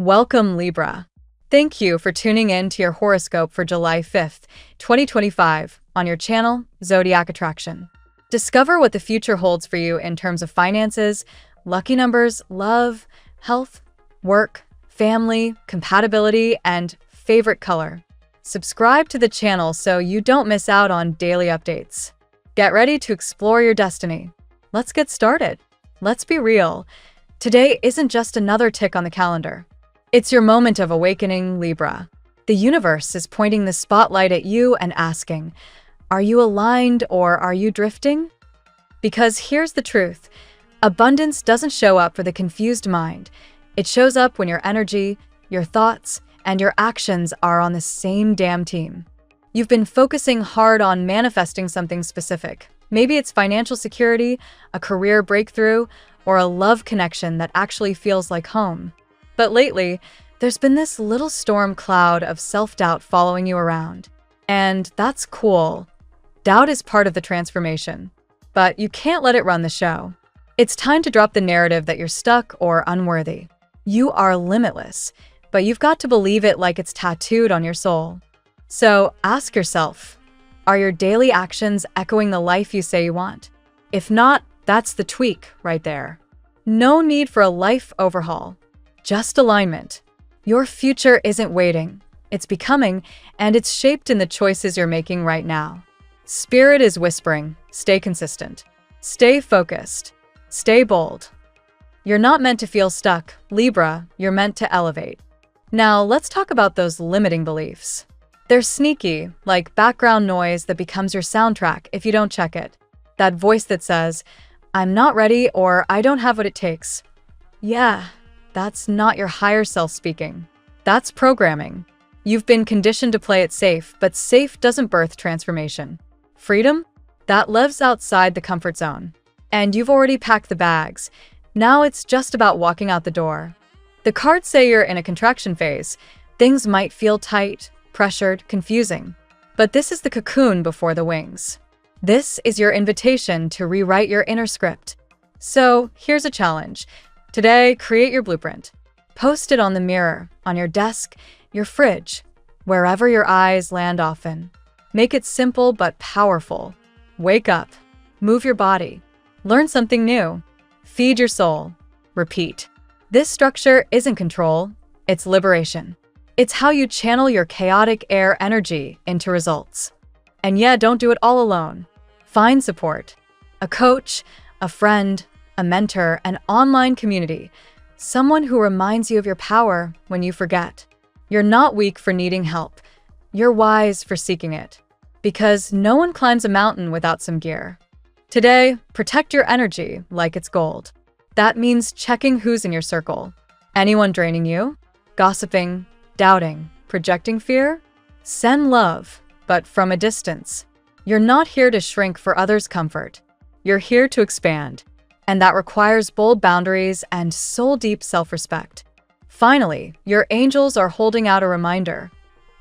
Welcome, Libra. Thank you for tuning in to your horoscope for July 5th, 2025, on your channel, Zodiac Attraction. Discover what the future holds for you in terms of finances, lucky numbers, love, health, work, family, compatibility, and favorite color. Subscribe to the channel so you don't miss out on daily updates. Get ready to explore your destiny. Let's get started. Let's be real. Today isn't just another tick on the calendar. It's your moment of awakening, Libra. The universe is pointing the spotlight at you and asking, are you aligned or are you drifting? Because here's the truth. Abundance doesn't show up for the confused mind. It shows up when your energy, your thoughts, and your actions are on the same damn team. You've been focusing hard on manifesting something specific. Maybe it's financial security, a career breakthrough, or a love connection that actually feels like home. But lately, there's been this little storm cloud of self-doubt following you around. And that's cool. Doubt is part of the transformation. But you can't let it run the show. It's time to drop the narrative that you're stuck or unworthy. You are limitless, but you've got to believe it like it's tattooed on your soul. So ask yourself, are your daily actions echoing the life you say you want? If not, that's the tweak right there. No need for a life overhaul, just alignment. Your future isn't waiting, it's becoming, and it's shaped in the choices you're making right now. Spirit is whispering, stay consistent, stay focused, stay bold. You're not meant to feel stuck, Libra, you're meant to elevate. Now, let's talk about those limiting beliefs. They're sneaky, like background noise that becomes your soundtrack if you don't check it. That voice that says, I'm not ready or I don't have what it takes. Yeah, that's not your higher self speaking. That's programming. You've been conditioned to play it safe, but safe doesn't birth transformation. Freedom? That lives outside the comfort zone. And you've already packed the bags. Now it's just about walking out the door. The cards say you're in a contraction phase. Things might feel tight, pressured, confusing. But this is the cocoon before the wings. This is your invitation to rewrite your inner script. So here's a challenge. Today, create your blueprint. Post it on the mirror, on your desk, your fridge, wherever your eyes land often. Make it simple but powerful. Wake up, move your body, learn something new, feed your soul, repeat. This structure isn't control, it's liberation. It's how you channel your chaotic air energy into results. And yeah, don't do it all alone. Find support. A coach, a friend, a mentor, an online community. Someone who reminds you of your power when you forget. You're not weak for needing help. You're wise for seeking it. Because no one climbs a mountain without some gear. Today, protect your energy like it's gold. That means checking who's in your circle. Anyone draining you? Gossiping? Doubting? Projecting fear? Send love, but from a distance. You're not here to shrink for others' comfort. You're here to expand. And that requires bold boundaries and soul-deep self-respect. Finally, your angels are holding out a reminder.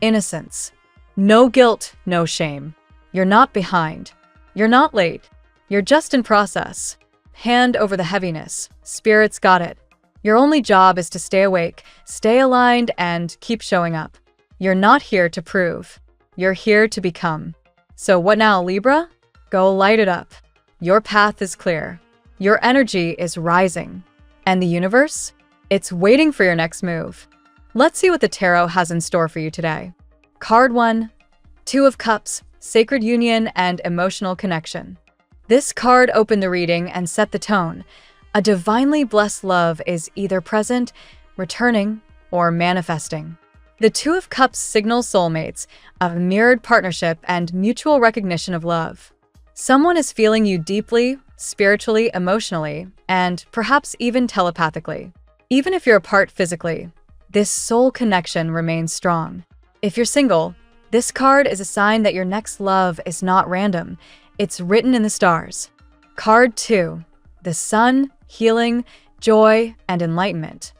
Innocence. No guilt, no shame. You're not behind. You're not late. You're just in process. Hand over the heaviness. Spirit's got it. Your only job is to stay awake, stay aligned, and keep showing up. You're not here to prove. You're here to become. So what now, Libra? Go light it up. Your path is clear. Your energy is rising. And the universe? It's waiting for your next move. Let's see what the tarot has in store for you today. Card 1, Two of Cups, Sacred Union and Emotional Connection. This card opened the reading and set the tone. A divinely blessed love is either present, returning, or manifesting. The Two of Cups signals soulmates, a mirrored partnership and mutual recognition of love. Someone is feeling you deeply, spiritually, emotionally, and perhaps even telepathically. Even if you're apart physically, this soul connection remains strong. If you're single, this card is a sign that your next love is not random. It's written in the stars. Card 2, the Sun, Healing, Joy, and Enlightenment.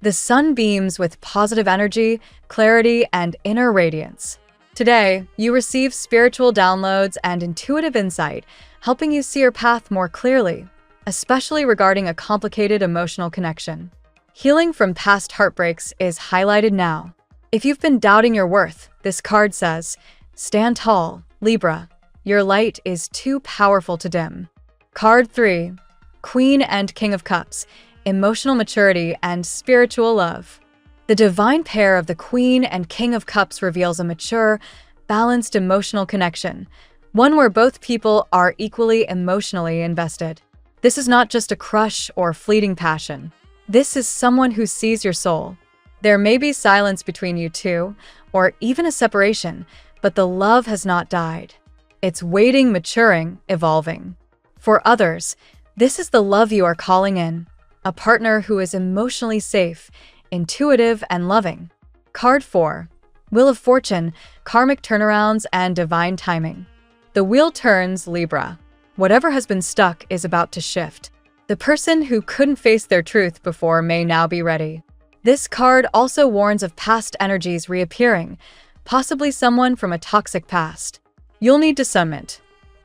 The sun beams with positive energy, clarity, and inner radiance. Today, you receive spiritual downloads and intuitive insight, helping you see your path more clearly, especially regarding a complicated emotional connection. Healing from past heartbreaks is highlighted now. If you've been doubting your worth, this card says, stand tall, Libra. Your light is too powerful to dim. Card 3. Queen and King of Cups, emotional maturity and spiritual love. The divine pair of the Queen and King of Cups reveals a mature, balanced emotional connection, one where both people are equally emotionally invested. This is not just a crush or fleeting passion. This is someone who sees your soul. There may be silence between you two, or even a separation, but the love has not died. It's waiting, maturing, evolving. For others, this is the love you are calling in, a partner who is emotionally safe, intuitive, and loving. Card 4. Wheel of Fortune, karmic turnarounds, and divine timing. The wheel turns, Libra. Whatever has been stuck is about to shift. The person who couldn't face their truth before may now be ready. This card also warns of past energies reappearing, possibly someone from a toxic past. You'll need discernment.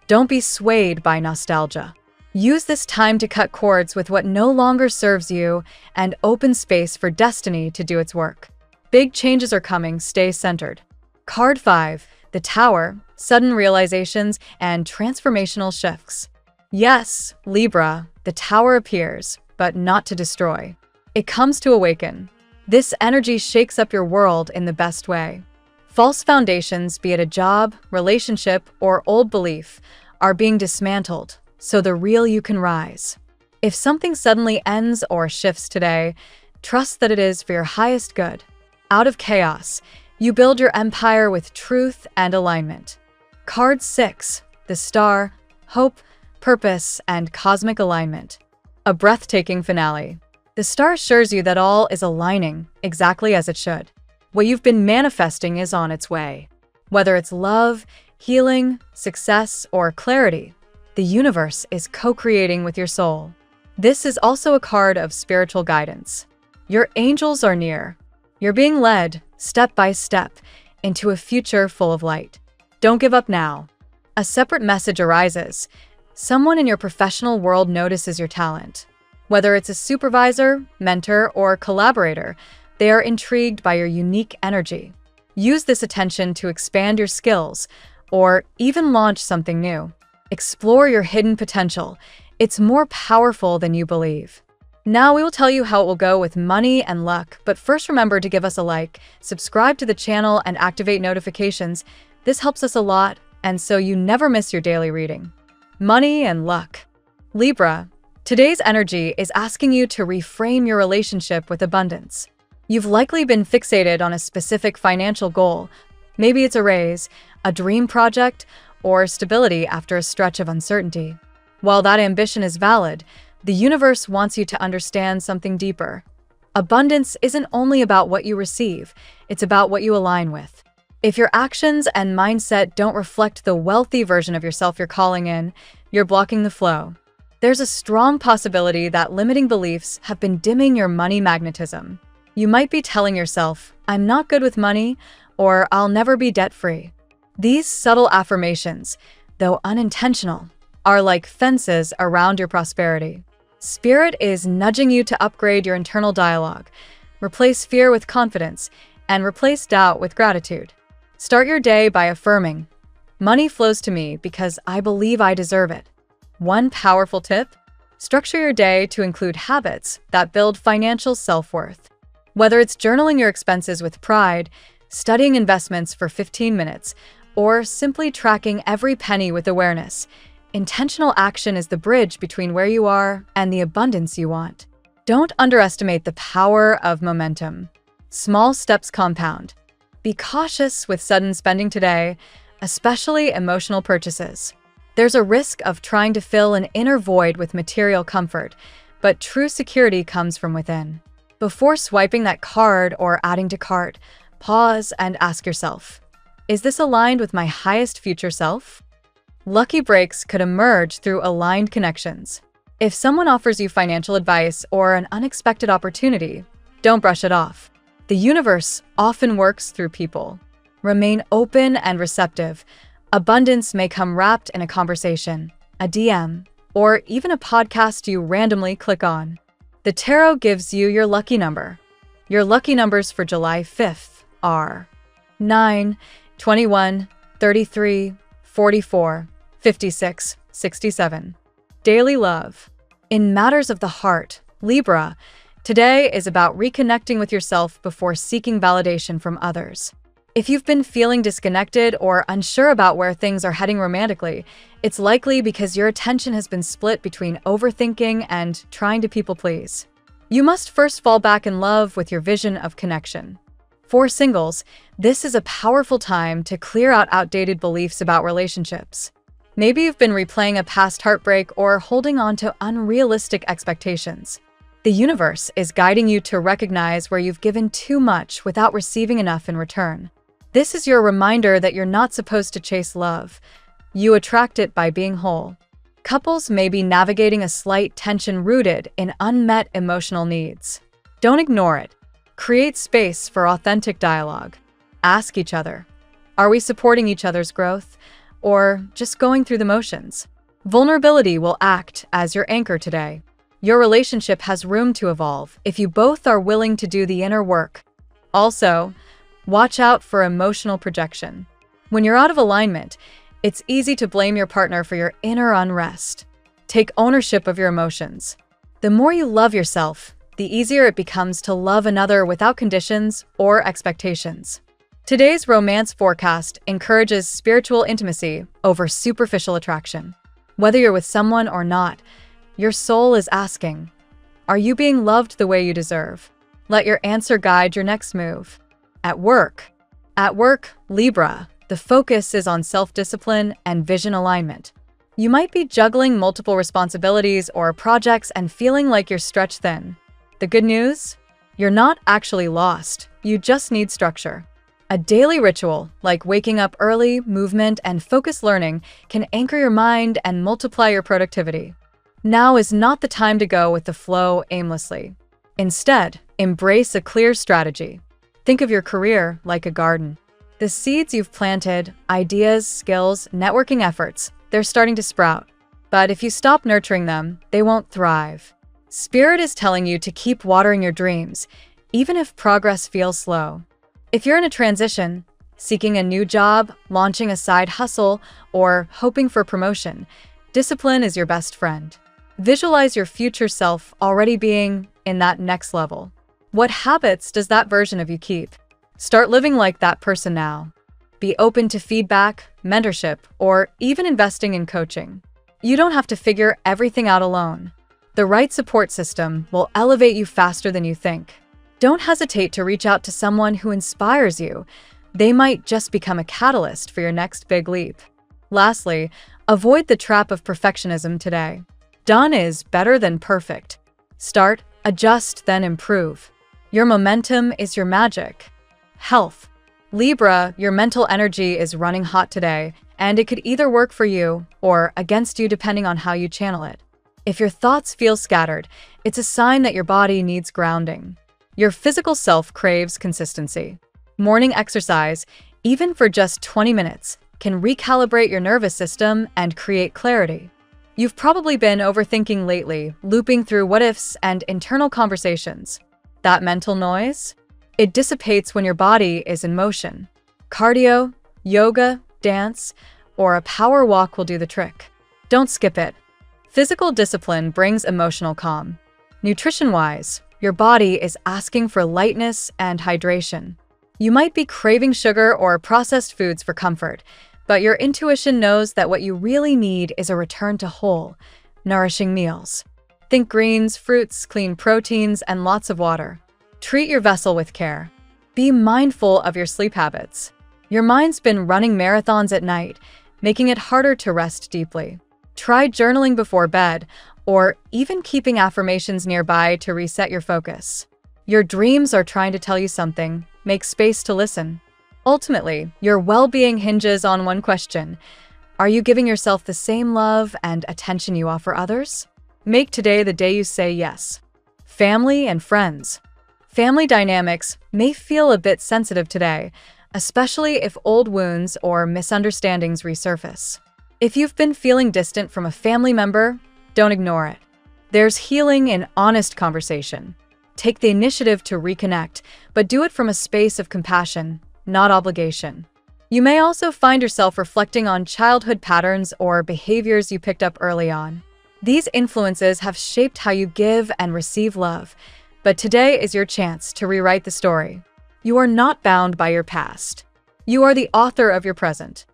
Don't be swayed by nostalgia. Use this time to cut cords with what no longer serves you and open space for destiny to do its work. Big changes are coming, stay centered. Card 5. The Tower, sudden realizations and transformational shifts. Yes, Libra, the Tower appears, but not to destroy. It comes to awaken. This energy shakes up your world in the best way. False foundations, be it a job, relationship, or old belief, are being dismantled, so the real you can rise. If something suddenly ends or shifts today, trust that it is for your highest good. Out of chaos, you build your empire with truth and alignment. Card 6. The Star, hope, purpose, and cosmic alignment. A breathtaking finale. The star assures you that all is aligning exactly as it should. What you've been manifesting is on its way. Whether it's love, healing, success, or clarity, the universe is co-creating with your soul. This is also a card of spiritual guidance. Your angels are near. You're being led, step by step, into a future full of light. Don't give up now. A separate message arises. Someone in your professional world notices your talent. Whether it's a supervisor, mentor, or collaborator, they are intrigued by your unique energy. Use this attention to expand your skills, or even launch something new. Explore your hidden potential. It's more powerful than you believe. Now we will tell you how it will go with money and luck, but first remember to give us a like, subscribe to the channel, and activate notifications. This helps us a lot, and so you never miss your daily reading. Money and luck. Libra, today's energy is asking you to reframe your relationship with abundance. You've likely been fixated on a specific financial goal. Maybe it's a raise, a dream project, or stability after a stretch of uncertainty. While that ambition is valid, the universe wants you to understand something deeper. Abundance isn't only about what you receive, it's about what you align with. If your actions and mindset don't reflect the wealthy version of yourself you're calling in, you're blocking the flow. There's a strong possibility that limiting beliefs have been dimming your money magnetism. You might be telling yourself, I'm not good with money, or I'll never be debt-free. These subtle affirmations, though unintentional, are like fences around your prosperity. Spirit is nudging you to upgrade your internal dialogue, replace fear with confidence, and replace doubt with gratitude. Start your day by affirming, money flows to me because I believe I deserve it. One powerful tip: structure your day to include habits that build financial self-worth. Whether it's journaling your expenses with pride, studying investments for 15 minutes, or simply tracking every penny with awareness, intentional action is the bridge between where you are and the abundance you want. Don't underestimate the power of momentum. Small steps compound. Be cautious with sudden spending today, especially emotional purchases. There's a risk of trying to fill an inner void with material comfort, but true security comes from within. Before swiping that card or adding to cart, pause and ask yourself, is this aligned with my highest future self? Lucky breaks could emerge through aligned connections. If someone offers you financial advice or an unexpected opportunity, don't brush it off. The universe often works through people. Remain open and receptive. Abundance may come wrapped in a conversation, a DM, or even a podcast you randomly click on. The tarot gives you your lucky number. Your lucky numbers for July 5th are 9, 21, 33, 44, 56, 67. Daily love. In matters of the heart, Libra, today is about reconnecting with yourself before seeking validation from others. If you've been feeling disconnected or unsure about where things are heading romantically, it's likely because your attention has been split between overthinking and trying to people please. You must first fall back in love with your vision of connection. For singles, this is a powerful time to clear out outdated beliefs about relationships. Maybe you've been replaying a past heartbreak or holding on to unrealistic expectations. The universe is guiding you to recognize where you've given too much without receiving enough in return. This is your reminder that you're not supposed to chase love. You attract it by being whole. Couples may be navigating a slight tension rooted in unmet emotional needs. Don't ignore it. Create space for authentic dialogue. Ask each other, are we supporting each other's growth, or just going through the motions? Vulnerability will act as your anchor today. Your relationship has room to evolve if you both are willing to do the inner work. Also, watch out for emotional projection. When you're out of alignment, it's easy to blame your partner for your inner unrest. Take ownership of your emotions. The more you love yourself, the easier it becomes to love another without conditions or expectations. Today's romance forecast encourages spiritual intimacy over superficial attraction. Whether you're with someone or not, your soul is asking, are you being loved the way you deserve? Let your answer guide your next move. At work, Libra, the focus is on self-discipline and vision alignment. You might be juggling multiple responsibilities or projects and feeling like you're stretched thin. The good news? You're not actually lost, you just need structure. A daily ritual, like waking up early, movement, and focused learning, can anchor your mind and multiply your productivity. Now is not the time to go with the flow aimlessly. Instead, embrace a clear strategy. Think of your career like a garden. The seeds you've planted, ideas, skills, networking efforts, they're starting to sprout. But if you stop nurturing them, they won't thrive. Spirit is telling you to keep watering your dreams, even if progress feels slow. If you're in a transition, seeking a new job, launching a side hustle, or hoping for promotion, discipline is your best friend. Visualize your future self already being in that next level. What habits does that version of you keep? Start living like that person now. Be open to feedback, mentorship, or even investing in coaching. You don't have to figure everything out alone. The right support system will elevate you faster than you think. Don't hesitate to reach out to someone who inspires you. They might just become a catalyst for your next big leap. Lastly, avoid the trap of perfectionism today. Done is better than perfect. Start, adjust, then improve. Your momentum is your magic. Health. Libra, your mental energy is running hot today, and it could either work for you or against you depending on how you channel it. If your thoughts feel scattered, it's a sign that your body needs grounding. Your physical self craves consistency. Morning exercise, even for just 20 minutes, can recalibrate your nervous system and create clarity. You've probably been overthinking lately, looping through what-ifs and internal conversations. That mental noise? It dissipates when your body is in motion. Cardio, yoga, dance, or a power walk will do the trick. Don't skip it. Physical discipline brings emotional calm. Nutrition-wise, your body is asking for lightness and hydration. You might be craving sugar or processed foods for comfort, but your intuition knows that what you really need is a return to whole, nourishing meals. Think greens, fruits, clean proteins, and lots of water. Treat your vessel with care. Be mindful of your sleep habits. Your mind's been running marathons at night, making it harder to rest deeply. Try journaling before bed, or even keeping affirmations nearby to reset your focus. Your dreams are trying to tell you something. Make space to listen. Ultimately, your well-being hinges on one question. Are you giving yourself the same love and attention you offer others? Make today the day you say yes. Family and friends. Family dynamics may feel a bit sensitive today, especially if old wounds or misunderstandings resurface. If you've been feeling distant from a family member, don't ignore it. There's healing in honest conversation. Take the initiative to reconnect, but do it from a space of compassion, not obligation. You may also find yourself reflecting on childhood patterns or behaviors you picked up early on. These influences have shaped how you give and receive love, but today is your chance to rewrite the story. You are not bound by your past. You are the author of your present.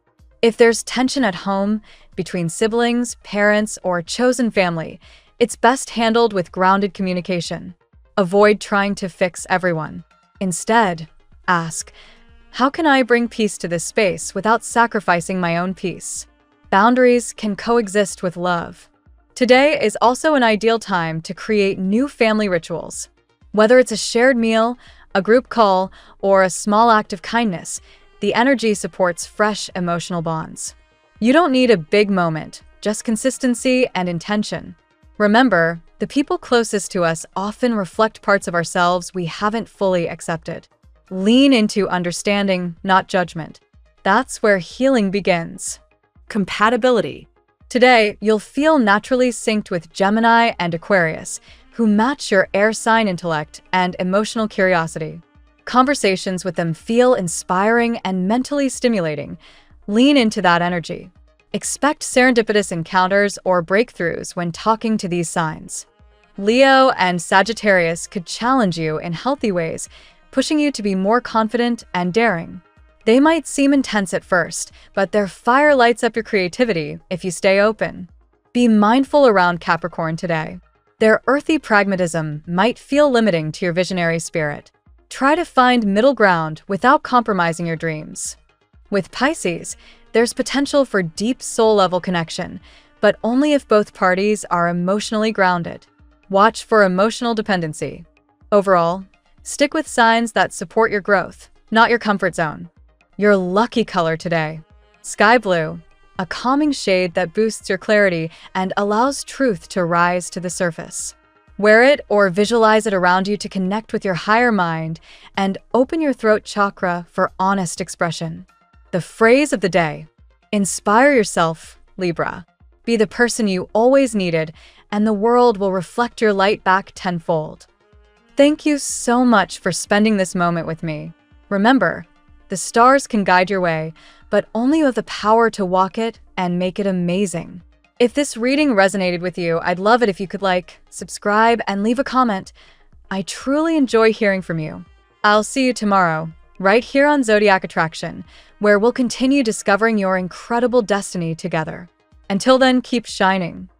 If there's tension at home, between siblings, parents, or chosen family, it's best handled with grounded communication. Avoid trying to fix everyone. Instead, ask, how can I bring peace to this space without sacrificing my own peace? Boundaries can coexist with love. Today is also an ideal time to create new family rituals. Whether it's a shared meal, a group call, or a small act of kindness, the energy supports fresh emotional bonds. You don't need a big moment, just consistency and intention. Remember, the people closest to us often reflect parts of ourselves we haven't fully accepted. Lean into understanding, not judgment. That's where healing begins. Compatibility. Today, you'll feel naturally synced with Gemini and Aquarius, who match your air sign intellect and emotional curiosity. Conversations with them feel inspiring and mentally stimulating. Lean into that energy. Expect serendipitous encounters or breakthroughs when talking to these signs. Leo and Sagittarius could challenge you in healthy ways, pushing you to be more confident and daring. They might seem intense at first, but their fire lights up your creativity if you stay open. Be mindful around Capricorn today. Their earthy pragmatism might feel limiting to your visionary spirit. Try to find middle ground without compromising your dreams. With Pisces, there's potential for deep soul-level connection, but only if both parties are emotionally grounded. Watch for emotional dependency. Overall, stick with signs that support your growth, not your comfort zone. Your lucky color today: sky blue, a calming shade that boosts your clarity and allows truth to rise to the surface. Wear it or visualize it around you to connect with your higher mind and open your throat chakra for honest expression. The phrase of the day: inspire yourself, Libra. Be the person you always needed, and the world will reflect your light back tenfold. Thank you so much for spending this moment with me. Remember, the stars can guide your way, but only you have the power to walk it and make it amazing. If this reading resonated with you, I'd love it if you could like, subscribe, and leave a comment. I truly enjoy hearing from you. I'll see you tomorrow, right here on Zodiac Attraction, where we'll continue discovering your incredible destiny together. Until then, keep shining.